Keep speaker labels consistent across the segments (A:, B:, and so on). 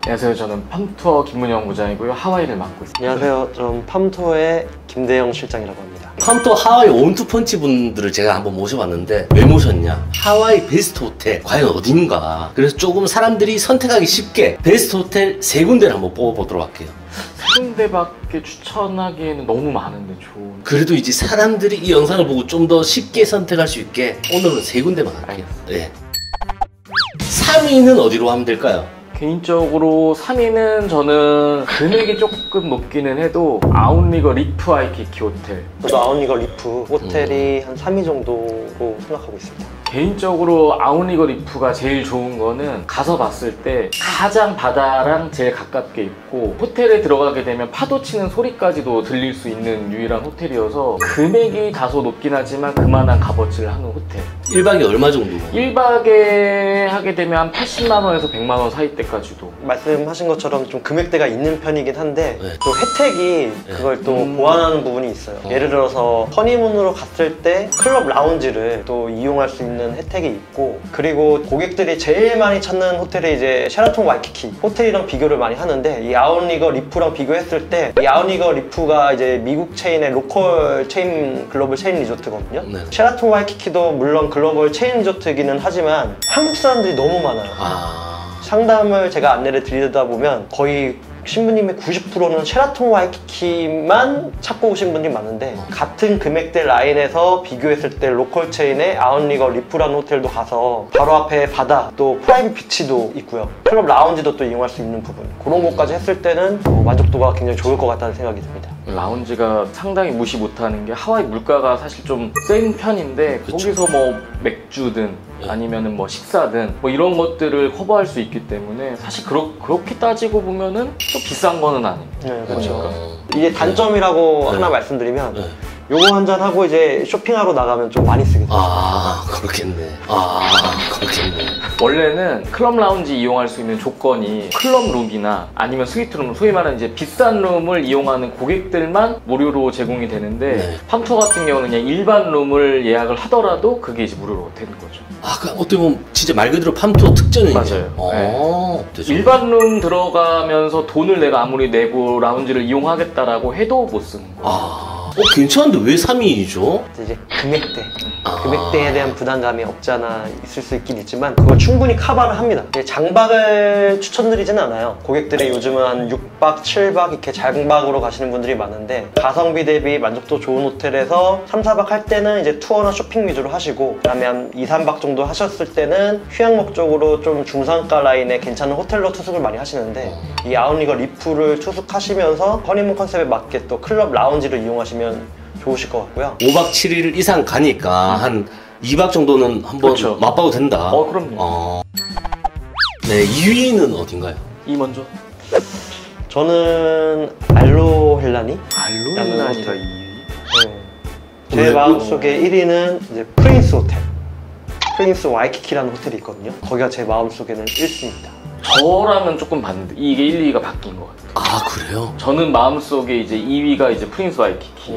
A: 안녕하세요. 저는 팜투어 김문영 부장이고요. 하와이를 맡고 있습니다.
B: 안녕하세요. 저는 팜투어의 김대영 실장이라고 합니다.
C: 팜투어 하와이 원투펀치 분들을 제가 한번 모셔봤는데 왜 모셨냐? 하와이 베스트 호텔 과연 어딘가? 그래서 조금 사람들이 선택하기 쉽게 베스트 호텔 3군데를 한번 뽑아보도록 할게요.
A: 3군데밖에 추천하기에는 너무 많은데 좋은.
C: 그래도 이제 사람들이 이 영상을 보고 좀 더 쉽게 선택할 수 있게 오늘은 3군데만 할게요. 네. 3위는 어디로 하면 될까요?
A: 개인적으로 3위는 저는 금액이 조금 높기는 해도 아웃리거 리프 와이키키 호텔.
B: 저도 아웃리거 리프 호텔이 한 3위 정도로 생각하고 있습니다.
A: 개인적으로 아웃리거 리프가 제일 좋은 거는 가서 봤을 때 가장 바다랑 제일 가깝게 있고 호텔에 들어가게 되면 파도 치는 소리까지도 들릴 수 있는 유일한 호텔이어서 금액이 다소 높긴 하지만 그만한 값어치를 하는 호텔.
C: 1박에 얼마 정도?
A: 1박에 하게 되면 한 80만 원에서 100만 원 사이대까지도.
B: 말씀하신 것처럼 좀 금액대가 있는 편이긴 한데
C: 네.
B: 또 혜택이 그걸 또 보완하는 부분이 있어요. 예를 들어서 허니문으로 갔을 때 클럽 라운지를 또 이용할 수 있는 혜택이 있고, 그리고 고객들이 제일 많이 찾는 호텔이 이제 셰라톤 와이키키 호텔이랑 비교를 많이 하는데, 이 아웃리거 리프랑 비교했을 때 이 아웃리거 리프가 이제 미국 체인의 로컬 체인 글로벌 체인 리조트거든요.
C: 네.
B: 셰라톤 와이키키도 물론 글로벌 체인 리조트이기는 하지만 한국 사람들이 너무 많아요. 상담을 제가 안내를 드리다 보면 거의 신부님의 90%는 셰라톤 와이키키만 찾고 오신 분들이 많은데, 같은 금액대 라인에서 비교했을 때 로컬 체인의 아웃리거 리프라는 호텔도 가서 바로 앞에 바다, 또 프라이빗 비치도 있고요. 클럽 라운지도 또 이용할 수 있는 부분, 그런 것까지 했을 때는 만족도가 굉장히 좋을 것 같다는 생각이 듭니다.
A: 라운지가 상당히 무시 못하는 게 하와이 물가가 사실 좀 센 편인데,
C: 그쵸.
A: 거기서 뭐 맥주든 아니면은 뭐 식사든 뭐 이런 것들을 커버할 수 있기 때문에 사실 그렇게 따지고 보면은 또 비싼 거는 아닙니다.
B: 네, 그렇죠.
C: 어...
B: 이게 단점이라고
C: 네.
B: 하나 말씀드리면
C: 네.
B: 요거 한잔 하고 이제 쇼핑하러 나가면 좀 많이 쓰게 돼요.
C: 그렇겠네. 그렇겠네.
A: 원래는 클럽 라운지 이용할 수 있는 조건이 클럽 룸이나 아니면 스위트룸, 소위 말하는 이제 비싼 룸을 이용하는 고객들만 무료로 제공이 되는데,
C: 네.
A: 팜투어 같은 경우는 그냥 일반 룸을 예약을 하더라도 그게 이제 무료로 되는 거죠.
C: 어떻게 보면 진짜 말 그대로 팜투어 특전이네요.
A: 맞아요.
C: 되죠.
A: 일반 룸 들어가면서 돈을 내가 아무리 내고 라운지를 이용하겠다라고 해도 못 쓰는 거예요.
C: 괜찮은데 왜 3위죠?
B: 이제 금액대에 대한 부담감이 없지 않아 있을 수 있긴 있지만 그걸 충분히 커버를 합니다. 장박을 추천드리진 않아요. 고객들이 요즘은 한 6박, 7박 이렇게 장박으로 가시는 분들이 많은데, 가성비 대비 만족도 좋은 호텔에서 3, 4박 할 때는 이제 투어나 쇼핑 위주로 하시고, 그 다음에 한 2, 3박 정도 하셨을 때는 휴양 목적으로 좀 중상가 라인의 괜찮은 호텔로 투숙을 많이 하시는데, 이 아웃리거 리프를 투숙하시면서 허니문 컨셉에 맞게 또 클럽 라운지를 이용하시면 좋으실 것 같고요.
C: 5박 7일 이상 가니까 한 2박 정도는 한번
A: 그렇죠.
C: 맛봐도 된다.
A: 그럼요.
C: 네, 2위는 어딘가요?
A: 이 먼저.
B: 저는 알로헬라니?
A: 알로일라니가 2위?
B: 네. 제 마음속에 1위는 이제 프린스 호텔, 프린스 와이키키라는 호텔이 있거든요. 거기가 제 마음속에는 1순위입니다.
A: 저랑은 조금 반대. 이게 1, 2위가 바뀐 것 같아요.
C: 그래요?
A: 저는 마음속에 이제 2위가 이제 프린스 와이키키.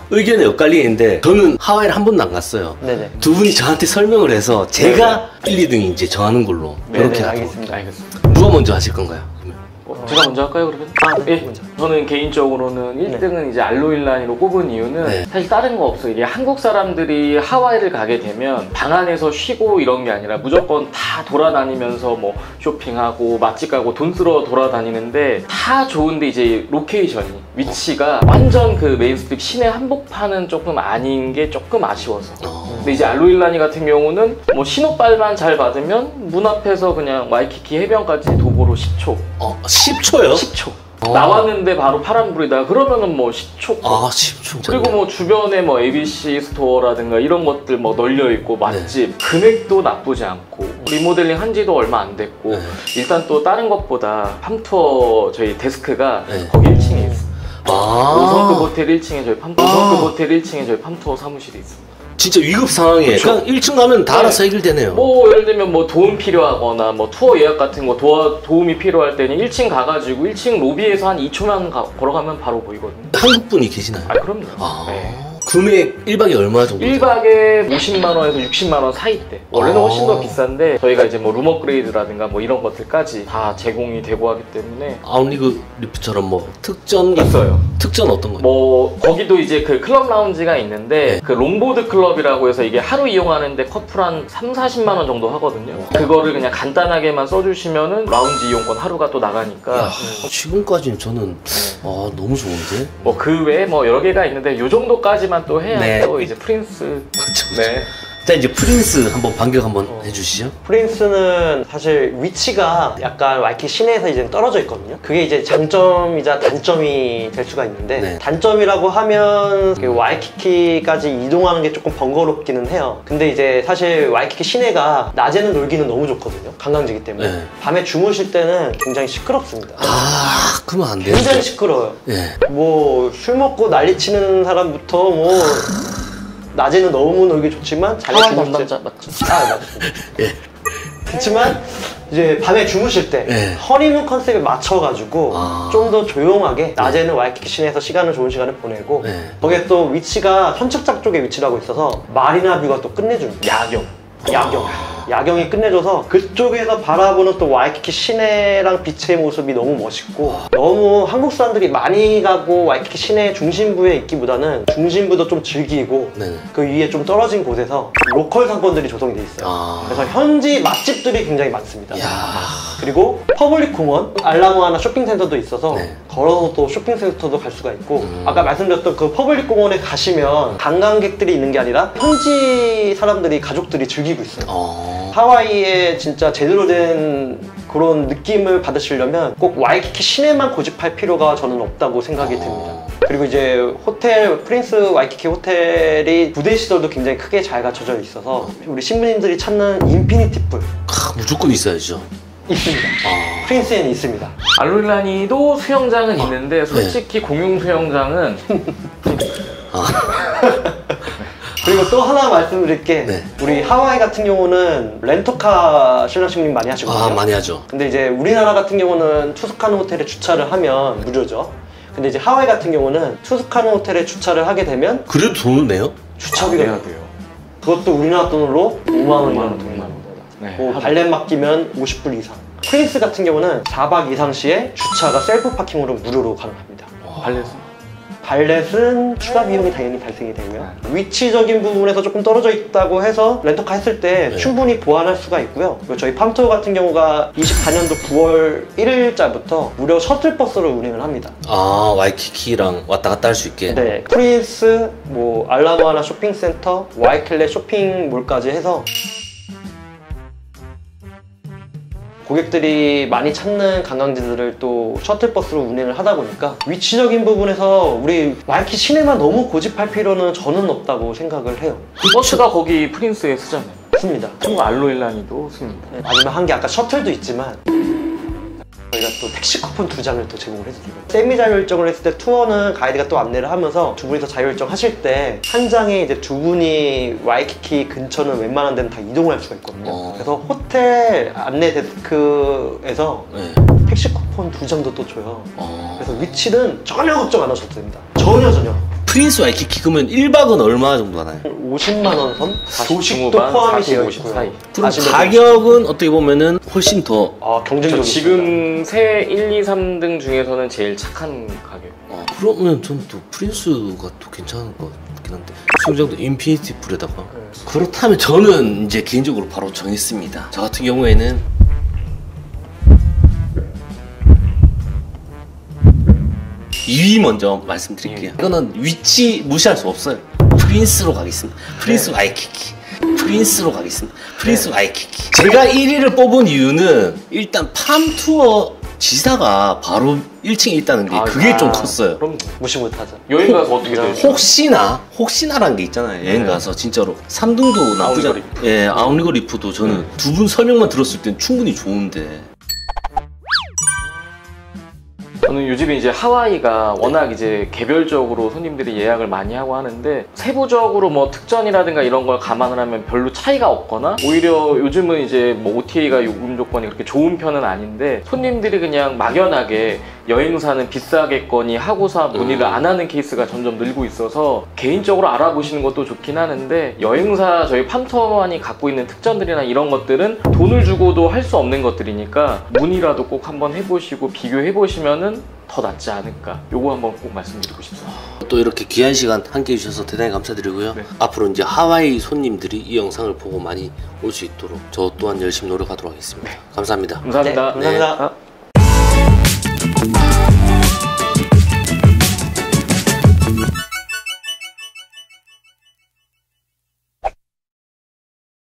C: 의견이 엇갈리는데 저는 하와이를 한 번도 안 갔어요.
B: 네네.
C: 두 분이 저한테 설명을 해서 제가 1, 2등이 이제 정하는 걸로 그렇게 하도록.
B: 알겠습니다.
C: 누가 먼저 하실 건가요?
A: 제가 먼저 할까요, 그러면?
B: 네,
A: 예.
B: 먼저.
A: 저는 개인적으로는 1등은 이제 알로일라니로 꼽은 이유는 사실 다른 거 없어요. 이게 한국 사람들이 하와이를 가게 되면 방 안에서 쉬고 이런 게 아니라 무조건 다 돌아다니면서 뭐 쇼핑하고 맛집 가고 돈 쓰러 돌아다니는데, 다 좋은데 이제 로케이션이, 위치가 완전 그 메인스트립 시내 한복판은 조금 아닌 게 조금 아쉬워서. 근데 이제 알로일라니 같은 경우는 뭐 신호빨만 잘 받으면 문 앞에서 그냥 와이키키 해변까지 도보로 10초.
C: 10초요?
A: 10초. 나왔는데 바로 파란불이다 그러면은 뭐 10초.
C: 10초.
A: 그리고 뭐 주변에 뭐 ABC 스토어라든가 이런 것들 뭐 널려 있고 맛집, 금액도 나쁘지 않고, 리모델링 한 지도 얼마 안 됐고, 일단 또 다른 것보다 팜투어 저희 데스크가 거기 1층에 있어요. 5성급 호텔 1층에 저희 팜투어 5성급 호텔 1층에 저희 팜투어 사무실이 있습니다.
C: 진짜 위급 상황에 그냥 1층 가면 다 알아서 해결되네요.
A: 뭐 예를 들면 뭐 도움 필요하거나 뭐 투어 예약 같은 거 도움이 필요할 때는 1층 가가지고 1층 로비에서 한 2초만 걸어가면 바로 보이거든요.
C: 한국 분이 계시나요?
A: 그럼요.
C: 금액 1박에 얼마 정도?
A: 1박에 50만 원에서 60만 원 사이대. 원래는 훨씬 더 비싼데 저희가 이제 뭐 룸 업그레이드라든가 뭐 이런 것들까지 다 제공이 되고 하기 때문에.
C: 아웃리그 리프처럼 뭐 특전
A: 있어요.
C: 특전 어떤 거요?
A: 뭐 거기도 이제 그 클럽 라운지가 있는데 그 롱보드 클럽이라고 해서 이게 하루 이용하는데 커플 한 3, 40만 원 정도 하거든요. 그거를 그냥 간단하게만 써주시면은 라운지 이용권 하루가 또 나가니까.
C: 지금까지는 저는 너무 좋은데?
A: 뭐 그 외에 뭐 여러 개가 있는데 요 정도까지만 또 해야
C: 네.
A: 또 이제 프린스. 네.
C: 자, 이제 프린스 한번 반격 한번 해주시죠.
B: 프린스는 사실 위치가 약간 와이키키 시내에서 이제 떨어져 있거든요. 그게 이제 장점이자 단점이 될 수가 있는데
C: 네.
B: 단점이라고 하면 와이키키까지 이동하는 게 조금 번거롭기는 해요. 근데 이제 사실 와이키키 시내가 낮에는 놀기는 너무 좋거든요. 관광지이기 때문에.
C: 네.
B: 밤에 주무실 때는 굉장히 시끄럽습니다.
C: 그러면 안 돼요.
B: 굉장히 시끄러워요.
C: 네.
B: 뭐 술 먹고 난리치는 사람부터 뭐 낮에는 너무 놀기 좋지만 자기 주무실 때
A: 맞죠?
B: 맞습니다.
C: 예.
B: 그렇지만 이제 밤에 주무실 때
C: 예.
B: 허니문 컨셉에 맞춰가지고 좀 더 조용하게 낮에는 와이키키 시내에서 좋은 시간을 보내고
C: 예.
B: 거기에 또 위치가 선착장 쪽에 위치하고 있어서 마리나 뷰가 또 끝내줍니다. 야경이 끝내줘서 그쪽에서 바라보는 또 와이키키 시내랑 빛의 모습이 너무 멋있고 너무 한국 사람들이 많이 가고 와이키키 시내 중심부에 있기보다는 중심부도 좀 즐기고
C: 네.
B: 그 위에 좀 떨어진 곳에서 로컬 상권들이 조성이 돼 있어요. 그래서 현지 맛집들이 굉장히 많습니다. 그리고 퍼블릭 공원, 알라모아나 쇼핑센터도 있어서
C: 네.
B: 걸어서 또 쇼핑센터도 갈 수가 있고 아까 말씀드렸던 그 퍼블릭 공원에 가시면 관광객들이 있는 게 아니라 현지 사람들이 가족들이 즐기고 있어요. 하와이에 진짜 제대로 된 그런 느낌을 받으시려면 꼭 와이키키 시내만 고집할 필요가 저는 없다고 생각이 듭니다. 그리고 이제 호텔, 프린스 와이키키 호텔이 부대 시설도 굉장히 크게 잘 갖춰져 있어서 우리 신부님들이 찾는 인피니티 풀
C: 무조건 있어야죠.
B: 있습니다. 프린스에는 있습니다.
A: 알로일라니도 수영장은 있는데 솔직히 공용 수영장은
B: 그리고 또 하나 말씀드릴 게
C: 네.
B: 우리 하와이 같은 경우는 렌터카 신랑신부님 많이 하시거든요.
C: 많이 하죠.
B: 근데 이제 우리나라 같은 경우는 투스카누 호텔에 주차를 하면 무료죠. 근데 이제 하와이 같은 경우는 투스카누 호텔에 주차를 하게 되면
C: 그래도 돈을 내요?
B: 주차비가
A: 내야 돼요.
B: 그것도 우리나라 돈으로 5만 원 이상
A: 돈만. 네.
B: 발렛 맡기면 50불 이상. 프린스 같은 경우는 4박 이상 시에 주차가 셀프 파킹으로 무료로 가능합니다. 발렛은 추가 비용이 당연히 발생이 되고요. 위치적인 부분에서 조금 떨어져 있다고 해서 렌터카 했을 때 충분히 보완할 수가 있고요. 그리고 저희 팜투어 같은 경우가 24년도 9월 1일자부터 무료 셔틀버스를 운행을 합니다.
C: 와이키키랑 왔다 갔다 할 수 있게?
B: 네, 프린스, 뭐 알라모아나 쇼핑센터, 와이킬레 쇼핑몰까지 해서 고객들이 많이 찾는 관광지들을 또 셔틀버스로 운행을 하다 보니까 위치적인 부분에서 우리 와이키키 시내만 너무 고집할 필요는 저는 없다고 생각을 해요.
A: 그 버스가 거기 프린스에 쓰잖아요.
B: 씁니다.
A: 참고 알로일라니도 씁니다.
B: 네, 마지막 한 게 아까 셔틀도 있지만 저희가 또 택시 쿠폰 2장을 또 제공을 해드리고요. 세미 자율일정을 했을 때 투어는 가이드가 또 안내를 하면서 두 분이서 자율일정 하실 때 한 장에 이제 두 분이 와이키키 근처는 웬만한 데는 다 이동을 할 수가 있거든요. 그래서 호텔 안내 데스크에서 택시 쿠폰 2장도 또 줘요. 그래서 위치는 전혀 걱정 안 하셔도 됩니다. 전혀.
C: 프린스 와이키키 그러면 1박은 얼마 정도 하나요?
B: 50만 원 선? 도식도
A: 중후반,
B: 포함이
A: 40,
B: 되어
A: 50
B: 있고요.
A: 사이.
C: 그럼 가격은 어떻게 보면은 훨씬 더
B: 경쟁적이죠.
A: 지금 새 1, 2, 3등 중에서는 제일 착한 가격.
C: 그러면 전 또 프린스가 또 괜찮은 것 같긴 한데 수영장도 인피니티 풀에다가 그렇다면 저는 이제 개인적으로 바로 정했습니다. 저 같은 경우에는 2위 먼저 말씀드릴게요. 이거는 위치 무시할 수 없어요. 프린스로 가겠습니다. 프린스 와이키키. 프린스로 가겠습니다. 프린스 와이키키. 제가 1위를 뽑은 이유는 일단 팜투어 지사가 바로 1층에 있다는 게 그게 좀 컸어요.
A: 그럼
B: 무시 못하죠.
A: 여행 가서 어떻게 돼요?
C: 혹시나라는 게 있잖아요. 여행 가서 진짜로 3등도 나쁘지 않아요. 예, 아웃리거 리프도 저는 두 분 설명만 들었을 땐 충분히 좋은데
A: 저는 요즘에 이제 하와이가 워낙 이제 개별적으로 손님들이 예약을 많이 하고 하는데 세부적으로 뭐 특전이라든가 이런 걸 감안을 하면 별로 차이가 없거나 오히려 요즘은 이제 뭐 OTA가 요금 조건이 그렇게 좋은 편은 아닌데 손님들이 그냥 막연하게 여행사는 비싸겠거니 하고서 문의를 안 하는 케이스가 점점 늘고 있어서 개인적으로 알아보시는 것도 좋긴 하는데 여행사 저희 팜터만이 갖고 있는 특전들이나 이런 것들은 돈을 주고도 할 수 없는 것들이니까 문의라도 꼭 한번 해보시고 비교해보시면은 더 낫지 않을까. 요거 한번 꼭 말씀드리고 싶습니다.
C: 또 이렇게 귀한 시간 함께 해주셔서 대단히 감사드리고요.
A: 네.
C: 앞으로 이제 하와이 손님들이 이 영상을 보고 많이 올 수 있도록 저 또한 열심히 노력하도록 하겠습니다. 감사합니다.
A: 감사합니다.
B: 네, 감사합니다.